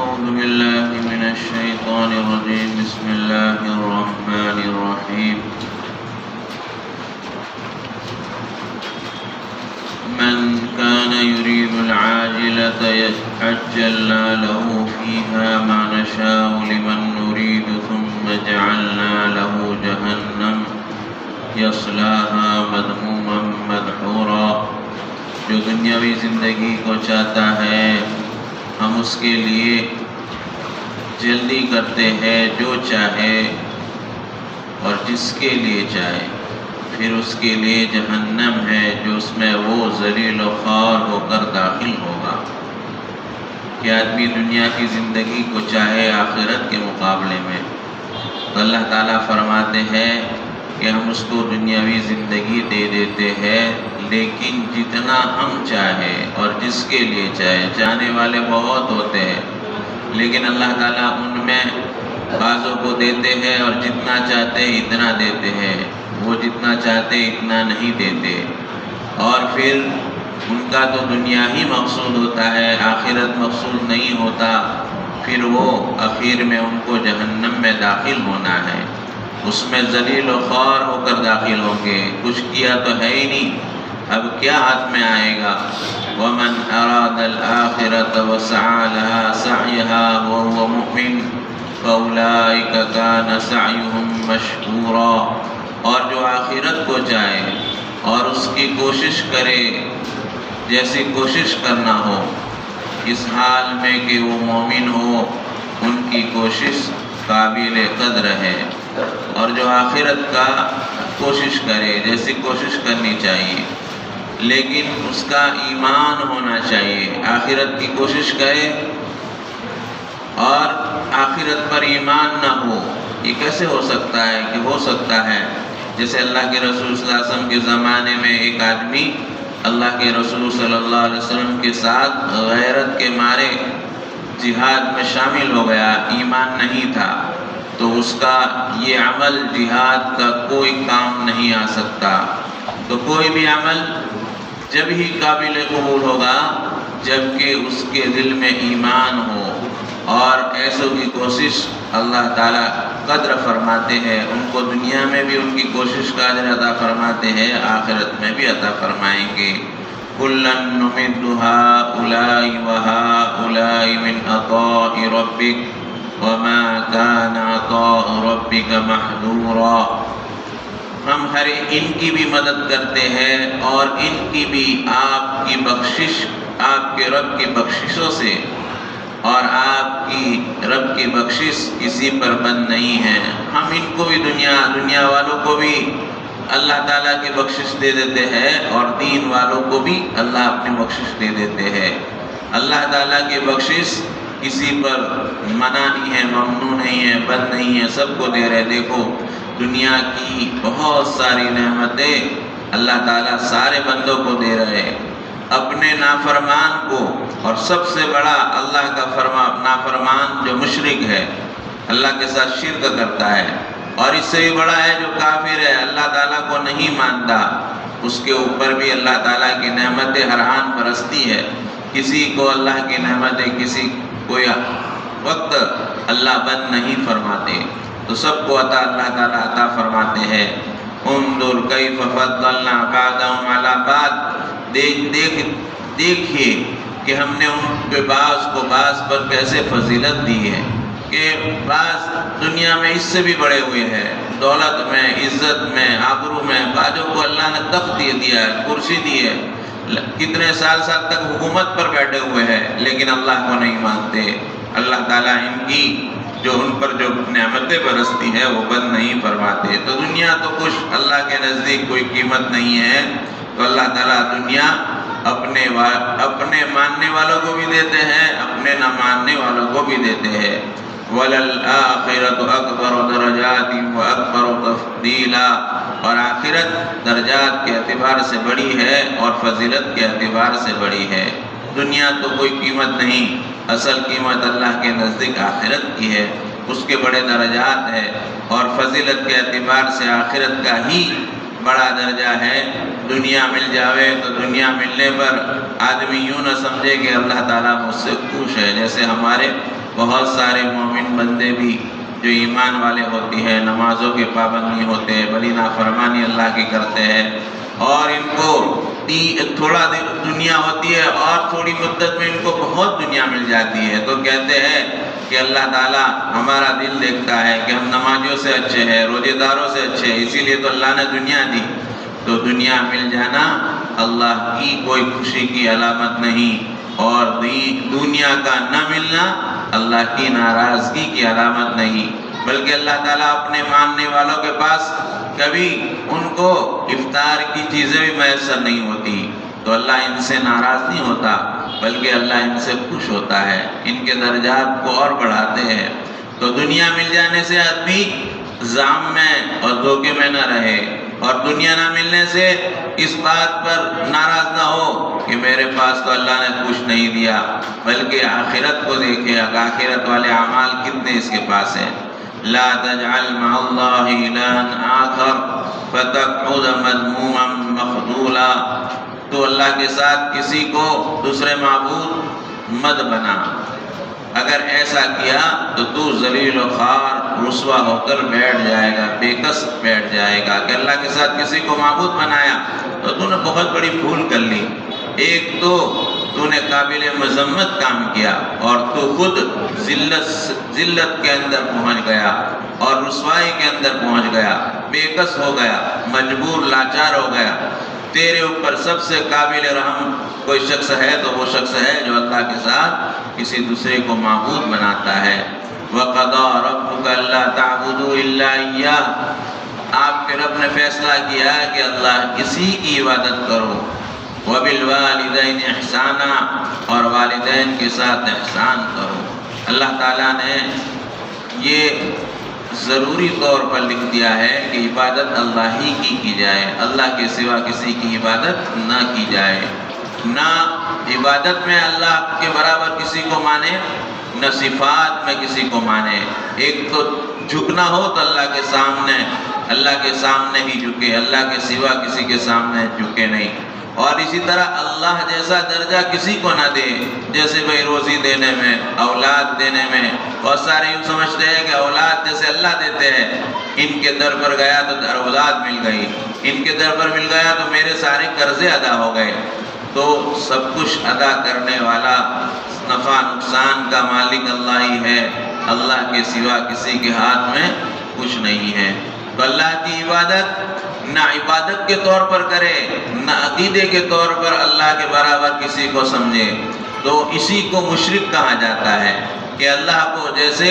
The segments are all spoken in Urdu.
أعوذ بالله من الشيطان الرجيم. بسم الله الرحمن الرحيم. من كان يريد العاجلة عجلنا له فيها ما نشاء لمن نريد ثم جعلنا له جهنم يصلاها مذموما مدحورا. جو دنیاوی زندگی کو چاہتا ہے ہم اس کے لیے جلدی کرتے ہیں جو چاہے اور جس کے لیے چاہے. پھر اس کے لیے جہنم ہے جو اس میں وہ ذلیل و خوار ہو کر داخل ہوگا. کہ آدمی دنیا کی زندگی کو چاہے آخرت کے مقابلے میں، تو اللہ تعالیٰ فرماتے ہیں کہ ہم اس کو دنیاوی زندگی دے دیتے ہیں، لیکن جتنا ہم چاہے اور جس کے لیے چاہے. چاہنے والے بہت ہوتے ہیں لیکن اللہ تعالیٰ ان میں بعضوں کو دیتے ہیں اور جتنا چاہتے اتنا دیتے ہیں، وہ جتنا چاہتے اتنا نہیں دیتے. اور پھر ان کا تو دنیا ہی مقصود ہوتا ہے، آخرت مقصود نہیں ہوتا. پھر وہ اخیر میں ان کو جہنم میں داخل ہونا ہے، اس میں ذلیل و خوار ہو کر داخل ہوں گے. کچھ کیا تو ہے ہی نہیں، اب کیا ہاتھ میں آئے گا. وَمَنْ أَرَادَ الْآخِرَةَ وَسَعَى لَهَا سَعْيَهَا وَهُوَ مُؤْمِنٌ فَأُولَئِكَ كَانَ سَعْيُهُمْ مَشْكُورًا. اور جو آخرت کو چاہے اور اس کی کوشش کرے جیسی کوشش کرنا ہو، اس حال میں کہ وہ مومن ہو، ان کی کوشش قابل قدر ہے. اور جو آخرت کا کوشش کرے جیسی کوشش کرنی چاہیے، لیکن اس کا ایمان ہونا چاہیے. آخرت کی کوشش کرے اور آخرت پر ایمان نہ ہو، یہ کیسے ہو سکتا ہے؟ کہ ہو سکتا ہے جیسے اللہ کے رسول صلی اللہ علیہ وسلم کے زمانے میں ایک آدمی اللہ کے رسول صلی اللہ علیہ وسلم کے ساتھ غیرت کے مارے جہاد میں شامل ہو گیا، ایمان نہیں تھا، تو اس کا یہ عمل جہاد کا کوئی کام نہیں آ سکتا. تو کوئی بھی عمل جب ہی قابل قبول ہوگا جب کہ اس کے دل میں ایمان ہو. اور ایسوں کی کوشش اللہ تعالیٰ قدر فرماتے ہیں، ان کو دنیا میں بھی ان کی کوشش کا اجر عطا فرماتے ہیں، آخرت میں بھی عطا فرمائیں گے. كُلًّا نُمِدُّ هَٰؤُلَاءِ وَهَٰؤُلَاءِ مِنْ عَطَاءِ رَبِّكَ وَمَا كَانَ عَطَاءُ رَبِّكَ مَحْظُورًا. ہم ہر ان کی بھی مدد کرتے ہیں اور ان کی بھی آپ کی بخشش، آپ کے رب کی بخششوں سے، اور آپ کی رب کی بخشش کسی پر بند نہیں ہے. ہم ان کو بھی دنیا والوں کو بھی اللہ تعالیٰ کی بخشش دے دیتے ہیں اور دین والوں کو بھی اللہ اپنی بخشش دے دیتے ہیں. اللہ تعالیٰ کی بخشش کسی پر منع نہیں ہے، ممنوع نہیں ہے، بند نہیں ہے، سب کو دے رہے. دیکھو دنیا کی بہت ساری نعمتیں اللہ تعالیٰ سارے بندوں کو دے رہے ہیں. اپنے نافرمان کو، اور سب سے بڑا اللہ کا نافرمان جو مشرک ہے، اللہ کے ساتھ شرک کرتا ہے، اور اس سے بھی بڑا ہے جو کافر ہے، اللہ تعالیٰ کو نہیں مانتا، اس کے اوپر بھی اللہ تعالیٰ کی نعمتیں ہر آن برستی ہے. کسی کو اللہ کی نعمتیں کسی کوئی وقت اللہ بند نہیں فرماتے، تو سب کو اللہ تعالیٰ عطا فرماتے ہیں. انظر کیف فضلنا بعضهم علی بعض. دیکھیے کہ ہم نے ان پہ بعض کو بعض پر کیسے فضیلت دی ہے. کہ بعض دنیا میں اس سے بھی بڑے ہوئے ہیں، دولت میں، عزت میں، آبرو میں. بعضوں کو اللہ نے تخت دیا ہے، کرسی دی ہے، کتنے سال تک حکومت پر بیٹھے ہوئے ہیں، لیکن اللہ کو نہیں مانتے. اللہ تعالیٰ ان کی جو ان پر جو نعمتیں برستی ہے وہ بند نہیں فرماتے. تو دنیا تو کچھ اللہ کے نزدیک کوئی قیمت نہیں ہے. تو اللہ تعالیٰ دنیا اپنے ماننے والوں کو بھی دیتے ہیں، اپنے نہ ماننے والوں کو بھی دیتے ہیں. وَلَلْآخِرَةُ أَكْبَرُ دَرَجَاتٍ وَأَكْبَرُ تَفْضِيلًا. اور آخرت درجات کے اعتبار سے بڑی ہے اور فضیلت کے اعتبار سے بڑی ہے. دنیا تو کوئی قیمت نہیں، اصل قیمت اللہ کے نزدیک آخرت کی ہے، اس کے بڑے درجات ہے، اور فضیلت کے اعتبار سے آخرت کا ہی بڑا درجہ ہے. دنیا مل جاوے تو دنیا ملنے پر آدمی یوں نہ سمجھے کہ اللہ تعالیٰ مجھ سے خوش ہے. جیسے ہمارے بہت سارے مومن بندے بھی جو ایمان والے ہوتے ہیں، نمازوں کے پابند نہیں ہوتے، بڑی نافرمانی اللہ کی کرتے ہیں، اور ان کو تھوڑا دنیا ہوتی ہے اور تھوڑی مدت میں ان کو بہت دنیا مل جاتی ہے، تو کہتے ہیں کہ اللہ تعالیٰ ہمارا دل دیکھتا ہے کہ ہم نمازیوں سے اچھے ہیں، روزے داروں سے اچھے ہیں، اسی لیے تو اللہ نے دنیا دی۔ تو دنیا مل جانا اللہ کی کوئی خوشی کی علامت نہیں، اور دنیا کا نہ ملنا اللہ کی ناراضگی کی علامت نہیں، بلکہ اللہ تعالیٰ اپنے ماننے والوں کے پاس کبھی ان کو افطار کی چیزیں بھی میسر نہیں ہوتی، تو اللہ ان سے ناراض نہیں ہوتا، بلکہ اللہ ان سے خوش ہوتا ہے، ان کے درجات کو اور بڑھاتے ہیں۔ تو دنیا مل جانے سے آدمی زام میں اور دھوکے میں نہ رہے، اور دنیا نہ ملنے سے اس بات پر ناراض نہ ہو کہ میرے پاس تو اللہ نے کچھ نہیں دیا، بلکہ آخرت کو دیکھے، آخرت والے اعمال کتنے اس کے پاس ہیں۔ لا تجعل مع اللہ الہا آخر فتقعد مذموما مخذولا، تو اللہ کے ساتھ کسی کو دوسرے معبود مت بنا، اگر ایسا کیا تو ذلیل و خوار رسوا ہو کر بیٹھ جائے گا، بے کس بیٹھ جائے گا، کہ اللہ کے ساتھ کسی کو معبود بنایا تو تو نے بہت بڑی بھول کر لی۔ ایک تو نے قابل مذمت کام کیا، اور تو خود ذلت کے اندر پہنچ گیا اور رسوائی کے اندر پہنچ گیا، بے کس ہو گیا، مجبور لاچار ہو گیا۔ تیرے اوپر سب سے قابل رحم کوئی شخص ہے تو وہ شخص ہے جو اللہ کے ساتھ کسی دوسرے کو معبود بناتا ہے۔ وَقَضَى رَبُّكَ أَلَّا تَعْبُدُوا إِلَّا إِيَّاهُ، آپ کے رب نے فیصلہ کیا کہ اللہ کسی کی عبادت کرو۔ وَبِالْوَالِدَيْنِ إِحْسَانًا، اور والدین کے ساتھ احسان کرو۔ اللہ تعالیٰ نے یہ ضروری طور پر لکھ دیا ہے کہ عبادت اللہ ہی کی جائے، اللہ کے سوا کسی کی عبادت نہ کی جائے، نہ عبادت میں اللہ کے برابر کسی کو مانے، نہ صفات میں کسی کو مانے۔ ایک تو جھکنا ہو تو اللہ کے سامنے ہی جھکے، اللہ کے سوا کسی کے سامنے جھکے نہیں، اور اسی طرح اللہ جیسا درجہ کسی کو نہ دے، جیسے بھائی روزی دینے میں، اولاد دینے میں، بہت سارے یوں سمجھتے ہیں کہ اولاد جیسے اللہ دیتے ہیں، ان کے در پر گیا تو اولاد مل گئی، ان کے در پر مل گیا تو میرے سارے قرضے ادا ہو گئے۔ تو سب کچھ ادا کرنے والا، نفع نقصان کا مالک اللہ ہی ہے، اللہ کے سوا کسی کے ہاتھ میں کچھ نہیں ہے۔ تو اللہ کی عبادت نہ عبادت کے طور پر کرے، نہ عقیدے کے طور پر اللہ کے برابر کسی کو سمجھے، تو اسی کو مشرک کہا جاتا ہے، کہ اللہ کو جیسے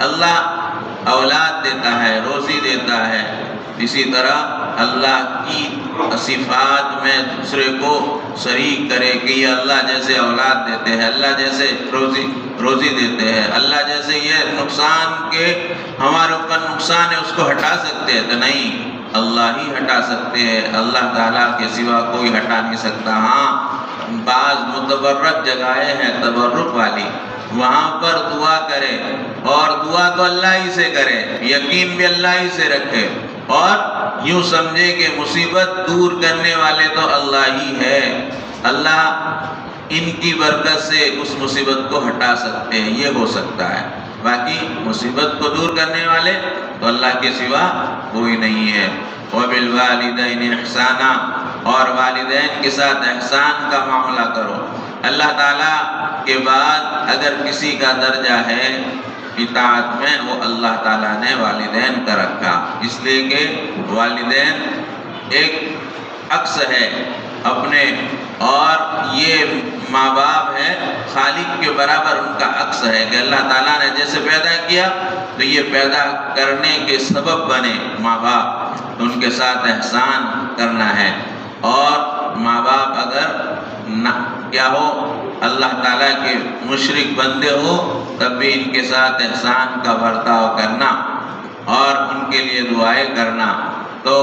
اللہ اولاد دیتا ہے، روزی دیتا ہے، اسی طرح اللہ کی صفات میں دوسرے کو شریک کرے کہ یہ اللہ جیسے اولاد دیتے ہیں، اللہ جیسے روزی دیتے ہیں، اللہ جیسے یہ نقصان کے ہمارے اوپر نقصان ہے اس کو ہٹا سکتے ہیں، تو نہیں، اللہ ہی ہٹا سکتے ہیں، اللہ تعالیٰ کے سوا کوئی ہٹا نہیں سکتا۔ ہاں بعض متبرک جگہیں ہیں تبرک والی، وہاں پر دعا کرے، اور دعا تو اللہ ہی سے کرے، یقین بھی اللہ ہی سے رکھے، اور یوں سمجھے کہ مصیبت دور کرنے والے تو اللہ ہی ہے، اللہ ان کی برکت سے اس مصیبت کو ہٹا سکتے ہیں، یہ ہو سکتا ہے، باقی مصیبت کو دور کرنے والے تو اللہ کے سوا کوئی نہیں ہے۔ وَبِالْوَالِدَيْنِ إِحْسَانًا، اور والدین کے ساتھ احسان کا معاملہ کرو۔ اللہ تعالیٰ کے بعد اگر کسی کا درجہ ہے اطاعت میں، وہ اللہ تعالیٰ نے والدین کا رکھا، اس لیے کہ والدین ایک عکس ہے اپنے، اور یہ ماں باپ ہے خالق کے برابر ان کا عکس ہے، کہ اللہ تعالیٰ نے جیسے پیدا کیا تو یہ پیدا کرنے کے سبب بنے ماں باپ، تو ان کے ساتھ احسان کرنا ہے، اور ماں باپ اگر نہ کیا ہو اللہ تعالیٰ کے مشرک بندے ہو تب بھی ان کے ساتھ احسان کا برتاؤ کرنا اور ان کے لیے دعائیں کرنا۔ تو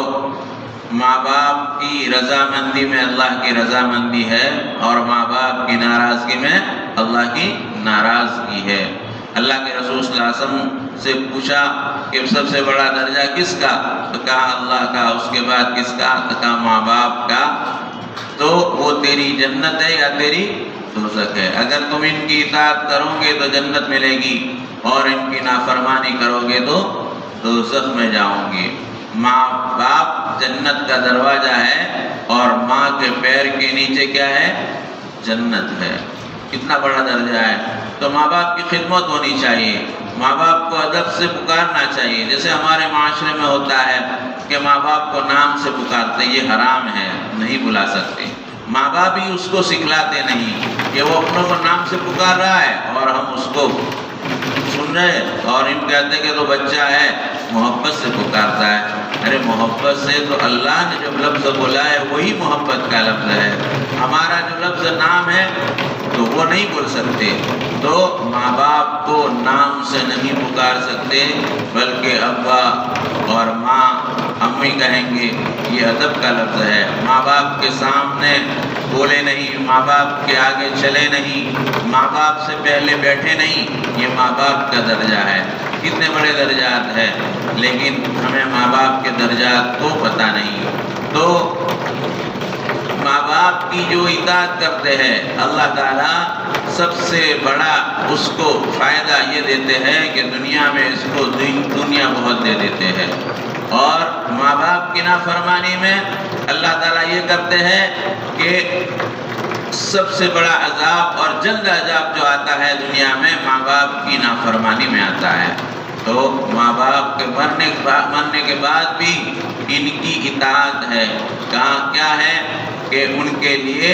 ماں باپ کی رضامندی میں اللہ کی رضامندی ہے، اور ماں باپ کی ناراضگی میں اللہ کی ناراضگی ہے۔ اللہ کے رسول صلی اللہ علیہ وسلم سے پوچھا کہ سب سے بڑا درجہ کس کا، تو کہا اللہ کا، اس کے بعد کس کا، تو کہا ماں باپ کا، تو وہ تیری جنت ہے یا تیری دوزخ ہے۔ اگر تم ان کی اطاعت کرو گے تو جنت ملے گی، اور ان کی نافرمانی کرو گے تو دوزخ میں جاؤ گے۔ ماں باپ جنت کا دروازہ ہے، اور ماں کے پیر کے نیچے کیا ہے؟ جنت ہے۔ کتنا بڑا درجہ ہے۔ تو ماں باپ کی خدمت ہونی چاہیے، ماں باپ کو ادب سے پکارنا چاہیے۔ جیسے ہمارے معاشرے میں ہوتا ہے کہ ماں باپ کو نام سے پکارتے، یہ حرام ہے، نہیں بلا سکتے۔ ماں باپ ہی اس کو سکھلاتے نہیں کہ وہ اپنوں کو نام سے پکار رہا ہے اور ہم اس کو سن رہے، اور ان کہتے ہیں کہ تو بچہ ہے محبت سے پکارتا ہے۔ ارے محبت سے تو اللہ نے جو لفظ بولا ہے وہی محبت کا لفظ ہے، ہمارا جو لفظ نام ہے تو وہ نہیں بول سکتے۔ تو ماں باپ کو نام سے نہیں پکار سکتے، بلکہ ابا اور ماں امی کہیں گے، یہ ادب کا لفظ ہے۔ ماں باپ کے سامنے بولے نہیں، ماں باپ کے آگے چلے نہیں، ماں باپ سے پہلے بیٹھے نہیں، یہ ماں باپ کا درجہ ہے۔ کتنے بڑے درجات ہیں، لیکن ہمیں ماں باپ کے درجات کو پتہ نہیں۔ تو ماں باپ کی جو اطاعت کرتے ہیں اللہ تعالیٰ سب سے بڑا اس کو فائدہ یہ دیتے ہیں کہ دنیا میں اس کو دنیا بہت دے دیتے ہیں، اور ماں باپ کی نافرمانی میں اللہ تعالیٰ یہ کرتے ہیں کہ سب سے بڑا عذاب اور جلد عذاب جو آتا ہے دنیا میں ماں باپ کی نافرمانی میں آتا ہے۔ تو ماں باپ کے مرنے کے بعد بھی ان کی اطاعت ہے۔ کہاں کیا ہے کہ ان کے لیے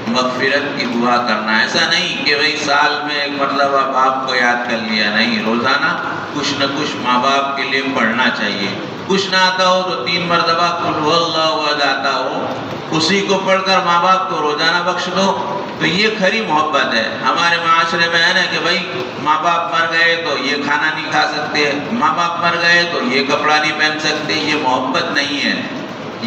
مغفرت کی دعا کرنا، ایسا نہیں کہ بھئی سال میں ایک مرتبہ باپ کو یاد کر لیا، نہیں، روزانہ کچھ نہ کچھ ماں باپ کے لیے پڑھنا چاہیے۔ کچھ نہ آتا ہو تو 3 مرتبہ قل هو اللہ احد آتا ہو، اسی کو پڑھ کر ماں باپ کو روزانہ بخش دو، تو یہ کھری محبت ہے۔ ہمارے معاشرے میں ہے نا کہ بھائی ماں باپ مر گئے تو یہ کھانا نہیں کھا سکتے، ماں باپ مر گئے تو یہ کپڑا نہیں پہن سکتے، یہ محبت نہیں ہے،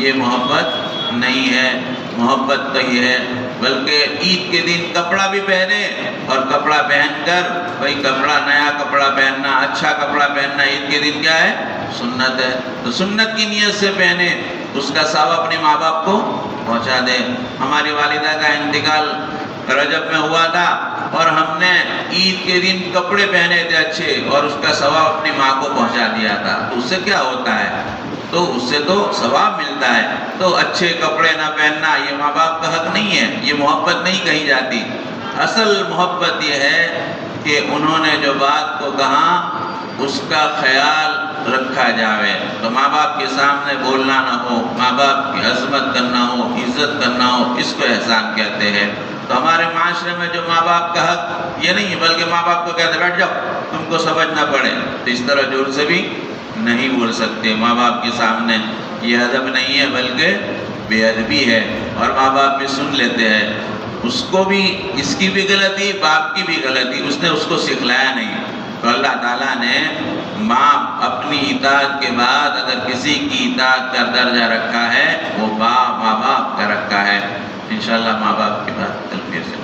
یہ محبت نہیں ہے۔ محبت تو یہ ہے بلکہ عید کے دن کپڑا بھی پہنے، اور کپڑا پہن کر بھائی کپڑا نیا کپڑا پہننا، اچھا کپڑا پہننا عید کے دن کیا ہے؟ سنت ہے۔ تو سنت کی نیت سے پہنے، اس کا ثواب اپنے ماں باپ کو پہنچا دے۔ ہماری والدہ کا انتقال رجب میں ہوا تھا، اور ہم نے عید کے دن کپڑے پہنے تھے اچھے، اور اس کا ثواب اپنی ماں کو پہنچا دیا تھا۔ تو اس سے کیا ہوتا ہے؟ تو اس سے تو ثواب ملتا ہے۔ تو اچھے کپڑے نہ پہننا یہ ماں باپ کا حق نہیں ہے، یہ محبت نہیں کہی جاتی۔ اصل محبت یہ ہے کہ انہوں نے جو بات کو کہا اس کا خیال رکھا جاوے۔ تو ماں باپ کے سامنے بولنا نہ ہو، ماں باپ کی عظمت کرنا ہو، عزت کرنا ہو، اس کو احسان کہتے ہیں۔ تو ہمارے معاشرے میں جو ماں باپ کا حق یہ نہیں، بلکہ ماں باپ کو کہتے بیٹھ جاؤ تم کو سمجھنا پڑے، تو اس طرح زور سے بھی نہیں بول سکتے۔ ماں باپ کے سامنے یہ ادب نہیں ہے بلکہ بے ادبی ہے، اور ماں باپ بھی سن لیتے ہیں۔ اس کو بھی، اس کی بھی غلطی، باپ کی بھی غلطی، اس نے اس کو سکھلایا نہیں۔ تو اللہ تعالیٰ نے ماں اپنی اطاعت کے بعد اگر کسی کی اطاعت کا درجہ رکھا ہے وہ ماں باپ کا رکھا ہے۔ انشاءاللہ ماں باپ کی بات کل پھر سے